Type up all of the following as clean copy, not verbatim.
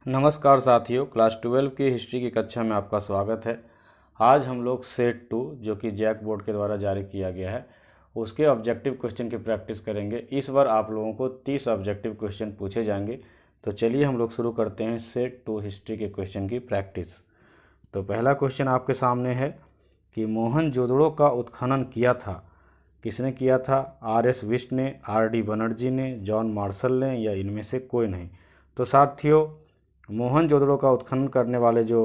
नमस्कार साथियों, क्लास 12 की हिस्ट्री की कक्षा में आपका स्वागत है। आज हम लोग सेट 2 जो कि जैक बोर्ड के द्वारा जारी किया गया है उसके ऑब्जेक्टिव क्वेश्चन की प्रैक्टिस करेंगे। इस बार आप लोगों को 30 ऑब्जेक्टिव क्वेश्चन पूछे जाएंगे। तो चलिए हम लोग शुरू करते हैं सेट 2 हिस्ट्री के क्वेश्चन की प्रैक्टिस। तो पहला क्वेश्चन आपके सामने है कि मोहनजोदड़ो का उत्खनन किया था, किसने किया था? R.S. विष्ट ने, R.D. बनर्जी ने, जॉन मार्शल ने या इनमें से कोई नहीं। तो साथियों, मोहनजोदड़ो का उत्खनन करने वाले जो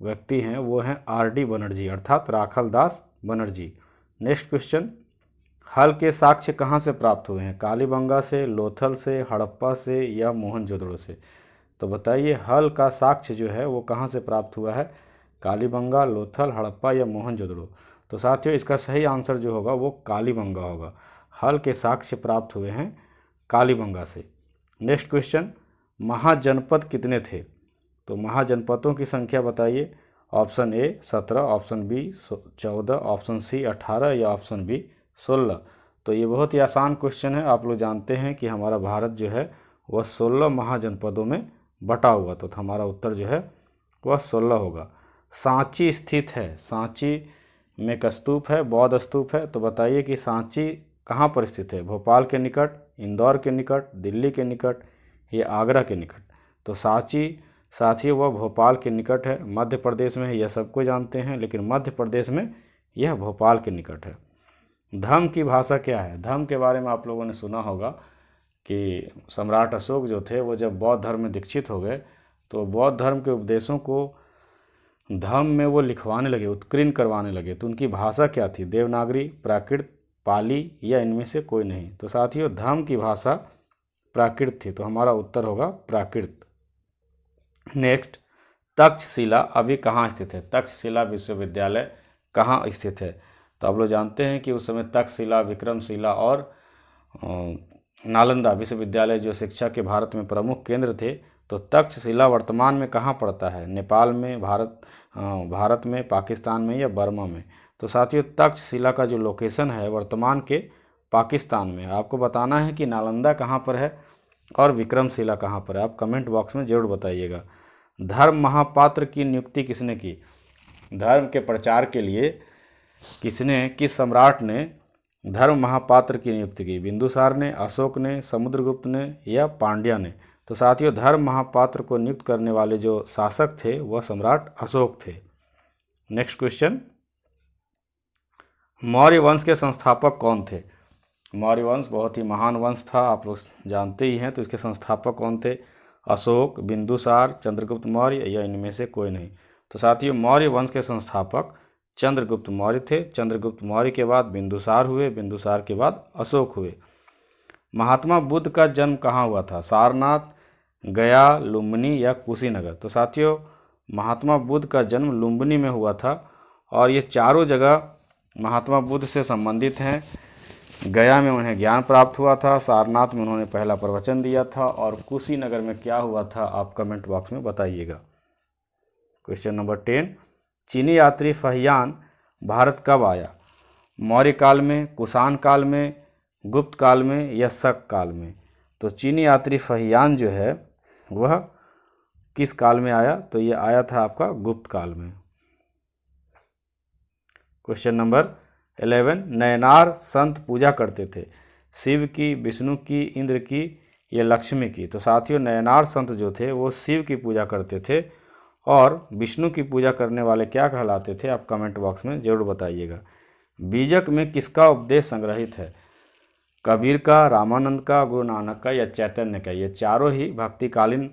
व्यक्ति हैं वो हैं R.D. बनर्जी अर्थात राखल दास बनर्जी। नेक्स्ट क्वेश्चन, हल के साक्ष्य कहाँ से प्राप्त हुए हैं? कालीबंगा से, लोथल से, हड़प्पा से या मोहनजोदड़ो से? तो बताइए, हल का साक्ष्य जो है वो कहाँ से प्राप्त हुआ है? कालीबंगा, लोथल, हड़प्पा या मोहनजोदड़ो? तो साथियों, इसका सही आंसर जो होगा वो कालीबंगा होगा। हल के साक्ष्य प्राप्त हुए हैं कालीबंगा से। नेक्स्ट क्वेश्चन, महाजनपद कितने थे? तो महाजनपदों की संख्या बताइए। Option A 17, option B 14, option C 18 या ऑप्शन बी 16। तो ये बहुत ही आसान क्वेश्चन है। आप लोग जानते हैं कि हमारा भारत जो है वह 16 महाजनपदों में बटा हुआ, तो हमारा उत्तर जो है वह 16 होगा। सांची स्थित है, सांची में एक स्तूप है, बौद्ध स्तूप है। तो बताइए कि सांची कहाँ पर स्थित है? भोपाल के निकट, इंदौर के निकट, दिल्ली के निकट या आगरा के निकट? तो सांची साथियों वह भोपाल के निकट है, मध्य प्रदेश में है, यह सबको जानते हैं, लेकिन मध्य प्रदेश में यह भोपाल के निकट है। धम्म की भाषा क्या है? धम्म के बारे में आप लोगों ने सुना होगा कि सम्राट अशोक जो थे वो जब बौद्ध धर्म में दीक्षित हो गए तो बौद्ध धर्म के उपदेशों को धम्म में वो लिखवाने लगे, उत्कीर्ण करवाने लगे। तो उनकी भाषा क्या थी? देवनागरी, प्राकृत, पाली या इनमें से कोई नहीं? तो साथियों, धम्म की भाषा प्राकृत थी, तो हमारा उत्तर होगा प्राकृत। नेक्स्ट, तक्षशिला अभी कहाँ स्थित है? तक्षशिला विश्वविद्यालय कहाँ स्थित है? तो आप लोग जानते हैं कि उस समय तक्षशिला, विक्रमशिला और नालंदा विश्वविद्यालय जो शिक्षा के भारत में प्रमुख केंद्र थे। तो तक्षशिला वर्तमान में कहाँ पड़ता है? नेपाल में, भारत में, पाकिस्तान में या बर्मा में? तो साथियों, तक्षशिला का जो लोकेशन है वर्तमान के पाकिस्तान में। आपको बताना है कि नालंदा कहाँ पर है और विक्रमशिला कहाँ पर है। आप कमेंट बॉक्स में जरूर बताइएगा। धर्म महापात्र की नियुक्ति किसने की? धर्म के प्रचार के लिए किस सम्राट ने धर्म महापात्र की नियुक्ति की? बिंदुसार ने, अशोक ने, समुद्रगुप्त ने या पांड्या ने? तो साथियों, धर्म महापात्र को नियुक्त करने वाले जो शासक थे वह सम्राट अशोक थे। नेक्स्ट क्वेश्चन, मौर्य वंश के संस्थापक कौन थे? मौर्य वंश बहुत ही महान वंश था, आप लोग जानते ही हैं। तो इसके संस्थापक कौन थे? अशोक, बिंदुसार, चंद्रगुप्त मौर्य या इनमें से कोई नहीं? तो साथियों, मौर्य वंश के संस्थापक चंद्रगुप्त मौर्य थे। चंद्रगुप्त मौर्य के बाद बिंदुसार हुए, बिंदुसार के बाद अशोक हुए। महात्मा बुद्ध का जन्म कहाँ हुआ था? सारनाथ, गया, लुम्बिनी या कुशीनगर? तो साथियों, महात्मा बुद्ध का जन्म लुम्बिनी में हुआ था और ये चारों जगह महात्मा बुद्ध से संबंधित हैं। गया में उन्हें ज्ञान प्राप्त हुआ था, सारनाथ में उन्होंने पहला प्रवचन दिया था और कुशीनगर में क्या हुआ था? आप कमेंट बॉक्स में बताइएगा। क्वेश्चन नंबर 10, चीनी यात्री फहियान भारत कब आया? मौर्य काल में, कुषाण काल में, गुप्त काल में या शक काल में? तो चीनी यात्री फहियान जो है वह किस काल में आया? तो ये आया था आपका गुप्त काल में। क्वेश्चन नंबर 11, नयनार संत पूजा करते थे शिव की, विष्णु की, इंद्र की या लक्ष्मी की? तो साथियों, नयनार संत जो थे वो शिव की पूजा करते थे और विष्णु की पूजा करने वाले क्या कहलाते थे? आप कमेंट बॉक्स में जरूर बताइएगा। बीजक में किसका उपदेश संग्रहित है? कबीर का, रामानंद का, गुरु नानक का या चैतन्य का? ये चारों ही भक्तिकालीन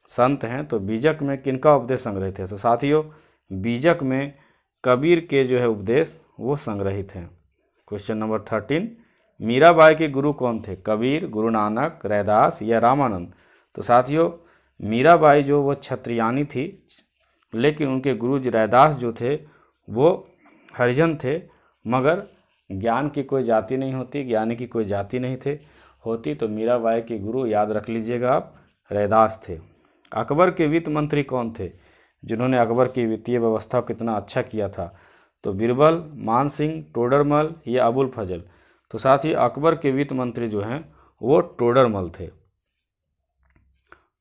संत हैं। तो बीजक में किनका उपदेश संग्रहित है? तो साथियों, बीजक में कबीर के जो है उपदेश वो संग्रहित हैं। क्वेश्चन नंबर 13, मीराबाई के गुरु कौन थे? कबीर, गुरु नानक, रैदास या रामानंद? तो साथियों, मीराबाई जो वो क्षत्रियानी थी, लेकिन उनके गुरु रैदास जो थे वो हरिजन थे, मगर ज्ञान की कोई जाति नहीं होती, ज्ञानी की कोई जाति नहीं थे होती। तो मीराबाई के गुरु याद रख लीजिएगा आप, रैदास थे। अकबर के वित्त मंत्री कौन थे जिन्होंने अकबर की वित्तीय व्यवस्था को कितना अच्छा किया था? तो बीरबल, मान सिंह, टोडरमल या अबुल फजल? तो साथ ही अकबर के वित्त मंत्री जो हैं वो टोडरमल थे।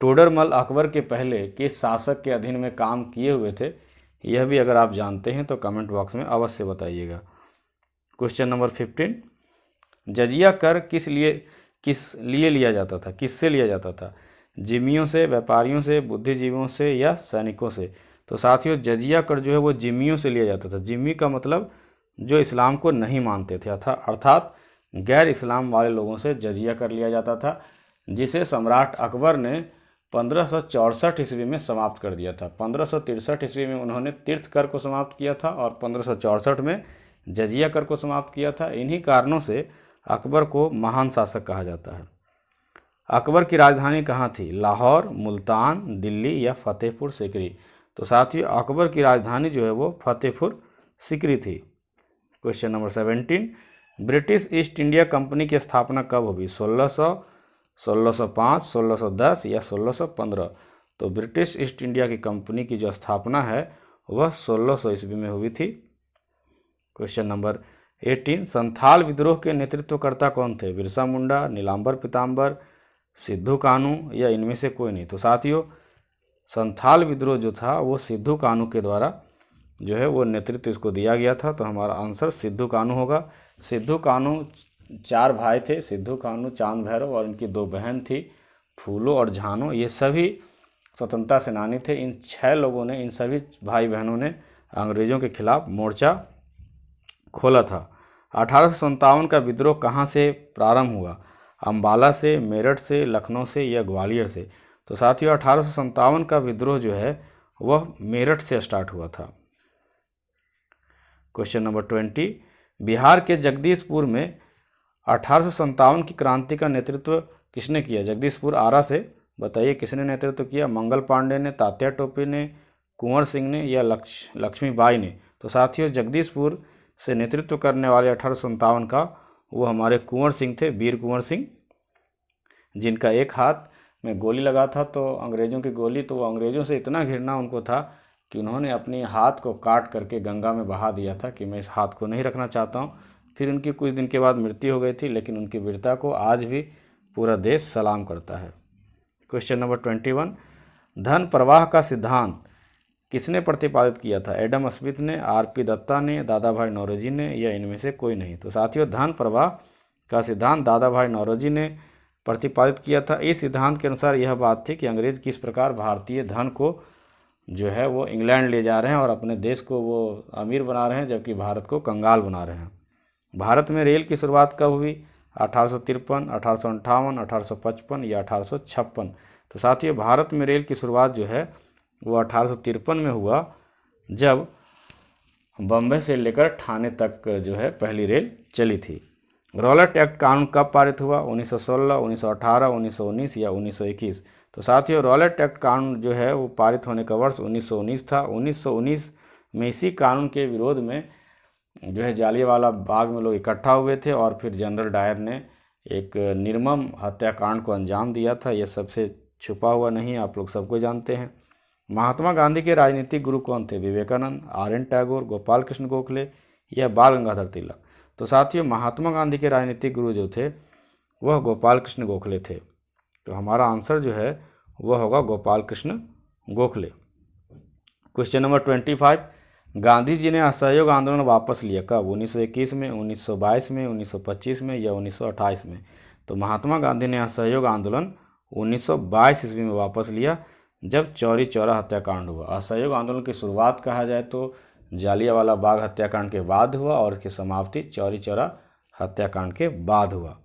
टोडरमल अकबर के पहले किस शासक के अधीन में काम किए हुए थे, यह भी अगर आप जानते हैं तो कमेंट बॉक्स में अवश्य बताइएगा। क्वेश्चन नंबर 15, जजिया कर किस लिए लिया जाता था, किससे लिया जाता था? जिम्मियों से, व्यापारियों से, बुद्धिजीवियों से या सैनिकों से? तो साथियों जजिया कर जो है वो जिम्मियों से लिया जाता था। जिम्मी का मतलब जो इस्लाम को नहीं मानते थे, अर्थात गैर इस्लाम वाले लोगों से जजिया कर लिया जाता था, जिसे सम्राट अकबर ने 1564 ईस्वी में समाप्त कर दिया था। 1563 ईस्वी में उन्होंने तीर्थ कर को समाप्त किया था और 1564 में जजिया कर को समाप्त किया था। इन्हीं कारणों से अकबर को महान शासक कहा जाता है। अकबर की राजधानी कहाँ थी? लाहौर, मुल्तान, दिल्ली या फतेहपुर सीकरी? तो साथियों अकबर की राजधानी जो है वो फतेहपुर सीकरी थी। Question number 17, British east India company की स्थापना कब हुई? 1600, 1605, 1610 या 1615? तो ब्रिटिश ईस्ट इंडिया की कंपनी की जो स्थापना है वह 1600 ईस्वी में हुई थी। क्वेश्चन नंबर 18, संथाल विद्रोह के नेतृत्वकर्ता कौन थे? बिरसा मुंडा, नीलांबर पीताम्बर, सिद्धू कानू या इनमें से कोई नहीं? तो साथियों संथाल विद्रोह जो था वो सिद्धू कानू के द्वारा जो है वो नेतृत्व इसको दिया गया था। तो हमारा आंसर सिद्धू कानू होगा। सिद्धू कानू 4 भाई थे, सिद्धू कानू, चांद भैरव और इनकी 2 बहन थी, फूलो और झानो। ये सभी स्वतंत्रता सेनानी थे। इन 6 लोगों ने, इन सभी भाई बहनों ने अंग्रेज़ों के खिलाफ मोर्चा खोला था। 1857 का विद्रोह कहाँ से प्रारंभ हुआ? अम्बाला से, मेरठ से, लखनऊ से या ग्वालियर से? तो साथियों 1857 का विद्रोह जो है वह मेरठ से स्टार्ट हुआ था। क्वेश्चन नंबर 20, बिहार के जगदीशपुर में 1857 की क्रांति का नेतृत्व किसने किया? जगदीशपुर आरा से, बताइए किसने नेतृत्व किया? मंगल पांडे ने, तात्या टोपे ने, कुंवर सिंह ने या लक्ष्मीबाई ने? तो साथियों जगदीशपुर से नेतृत्व करने वाले 1857 का वो हमारे कुंवर सिंह थे, वीर कुंवर सिंह, जिनका एक हाथ में गोली लगा था तो अंग्रेज़ों की गोली, तो वो अंग्रेज़ों से इतना घिरना उनको था कि उन्होंने अपने हाथ को काट करके गंगा में बहा दिया था कि मैं इस हाथ को नहीं रखना चाहता हूँ। फिर उनकी कुछ दिन के बाद मृत्यु हो गई थी, लेकिन उनकी वीरता को आज भी पूरा देश सलाम करता है। क्वेश्चन नंबर 21, धन प्रवाह का सिद्धांत किसने प्रतिपादित किया था? एडम स्मिथ ने, आर.पी. दत्ता ने, दादा भाई नौरोजी ने या इनमें से कोई नहीं? तो साथियों धन प्रवाह का सिद्धांत दादा भाई नौरोजी ने प्रतिपादित किया था। इस सिद्धांत के अनुसार यह बात थी कि अंग्रेज किस प्रकार भारतीय धन को जो है वो इंग्लैंड ले जा रहे हैं और अपने देश को वो अमीर बना रहे हैं, जबकि भारत को कंगाल बना रहे हैं। भारत में रेल की शुरुआत कब हुई? 1853, 1858, 1855 या 1856? तो साथियों भारत में रेल की शुरुआत जो है वो 1853 में हुआ, जब बम्बई से लेकर ठाणे तक जो है पहली रेल चली थी। रॉलेट एक्ट कानून कब पारित हुआ? 1916, 1918, 1919 या 1921? तो साथियों रॉलेट एक्ट कानून जो है वो पारित होने का वर्ष 1919 था। 1919 में इसी कानून के विरोध में जो है जालियांवाला बाग में लोग इकट्ठा हुए थे और फिर जनरल डायर ने एक निर्मम हत्याकांड को अंजाम दिया था। यह सबसे छुपा हुआ नहीं, आप लोग सबको जानते हैं। महात्मा गांधी के राजनीतिक गुरु कौन थे? विवेकानंद, आर.एन. टैगोर, गोपाल कृष्ण गोखले या बाल गंगाधर तिलक? तो साथियों महात्मा गांधी के राजनीतिक गुरु जो थे वह गोपाल कृष्ण गोखले थे। तो हमारा आंसर जो है वह होगा गोपाल कृष्ण गोखले। क्वेश्चन नंबर 25, गांधी जी ने असहयोग आंदोलन वापस लिया कब? 1921 में, 1922 में, 1925 में या 1928 में? तो महात्मा गांधी ने असहयोग आंदोलन 1922 ईस्वी में वापस लिया, जब चौरी चौरा हत्याकांड हुआ। असहयोग आंदोलन की शुरुआत कहा जाए तो जालियांवाला बाग हत्याकांड के बाद हुआ और इसकी समाप्ति चौरी चौरा हत्याकांड के बाद हुआ।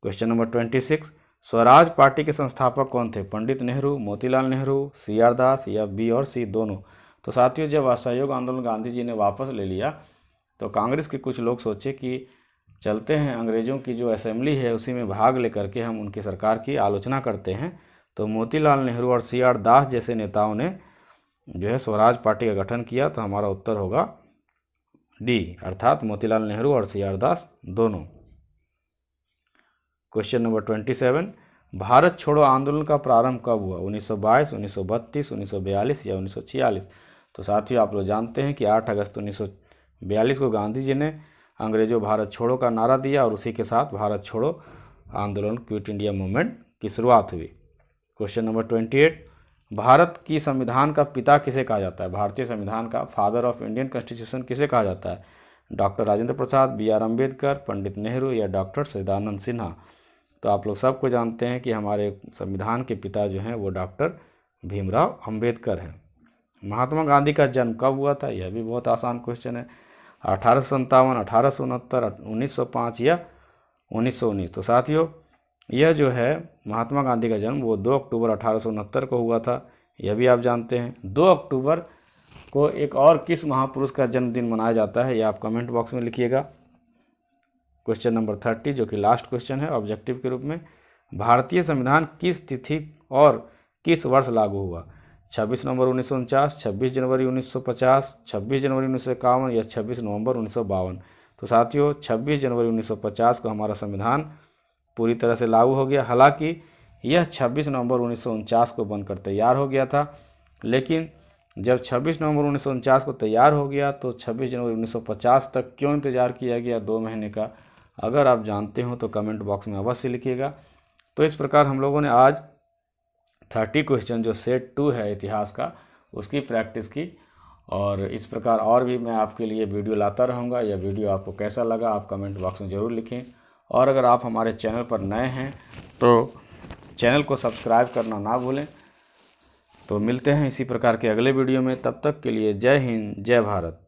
क्वेश्चन नंबर 26, स्वराज पार्टी के संस्थापक कौन थे? पंडित नेहरू, मोतीलाल नेहरू, सी.आर. दास या बी और सी दोनों? तो साथियों जब असहयोग आंदोलन गांधी जी ने वापस ले लिया तो कांग्रेस के कुछ लोग सोचे कि चलते हैं अंग्रेज़ों की जो असेंबली है उसी में भाग लेकर के हम उनकी सरकार की आलोचना करते हैं। तो मोतीलाल नेहरू और सी.आर. दास जैसे नेताओं ने जो है स्वराज पार्टी का गठन किया। तो हमारा उत्तर होगा डी, अर्थात मोतीलाल नेहरू और सी.आर. दास दोनों। क्वेश्चन नंबर 27, भारत छोड़ो आंदोलन का प्रारंभ कब हुआ? 1922, 1932, 1942 या 1946? तो साथियों आप लोग जानते हैं कि 8 अगस्त 1942 को गांधी जी ने अंग्रेजों भारत छोड़ो का नारा दिया और उसी के साथ भारत छोड़ो आंदोलन, क्विट इंडिया मूवमेंट की शुरुआत हुई। क्वेश्चन नंबर 28, भारत की संविधान का पिता किसे कहा जाता है? भारतीय संविधान का फादर ऑफ इंडियन कॉन्स्टिट्यूशन किसे कहा जाता है? Doctor Rajendra Prasad, B.R. अम्बेडकर, पंडित नेहरू या डॉक्टर सच्चिदानंद सिन्हा? तो आप लोग सबको जानते हैं कि हमारे संविधान के पिता जो हैं वो डॉक्टर भीमराव अम्बेडकर हैं। महात्मा गांधी का जन्म कब हुआ था? यह भी बहुत आसान क्वेश्चन है। 1857, 1869, 1905 या 1919? तो साथियों, यह जो है महात्मा गांधी का जन्म वो 2 अक्टूबर 1869 को हुआ था, यह भी आप जानते हैं। 2 अक्टूबर को एक और किस महापुरुष का जन्मदिन मनाया जाता है, यह आप कमेंट बॉक्स में लिखिएगा। क्वेश्चन नंबर 30 जो कि लास्ट क्वेश्चन है ऑब्जेक्टिव के रूप में, भारतीय संविधान किस तिथि और किस वर्ष लागू हुआ? 26 नवंबर 1949, 26 जनवरी 1950, 26 जनवरी 1951 या 26 नवंबर 1952? तो साथियों, 26 जनवरी 1950 को हमारा संविधान पूरी तरह से लागू हो गया। हालांकि यह 26 नवंबर 1949 को बनकर तैयार हो गया था, लेकिन जब 26 नवंबर 1949 को तैयार हो गया तो 26 जनवरी 1950 तक क्यों इंतज़ार किया गया 2 महीने का? अगर आप जानते हो तो कमेंट बॉक्स में अवश्य लिखिएगा। तो इस प्रकार हम लोगों ने आज 30 क्वेश्चन जो सेट 2 है इतिहास का उसकी प्रैक्टिस की, और इस प्रकार और भी मैं आपके लिए वीडियो लाता रहूँगा। यह वीडियो आपको कैसा लगा आप कमेंट बॉक्स में ज़रूर लिखें, और अगर आप हमारे चैनल पर नए हैं तो चैनल को सब्सक्राइब करना ना भूलें। तो मिलते हैं इसी प्रकार के अगले वीडियो में, तब तक के लिए जय हिंद, जय भारत।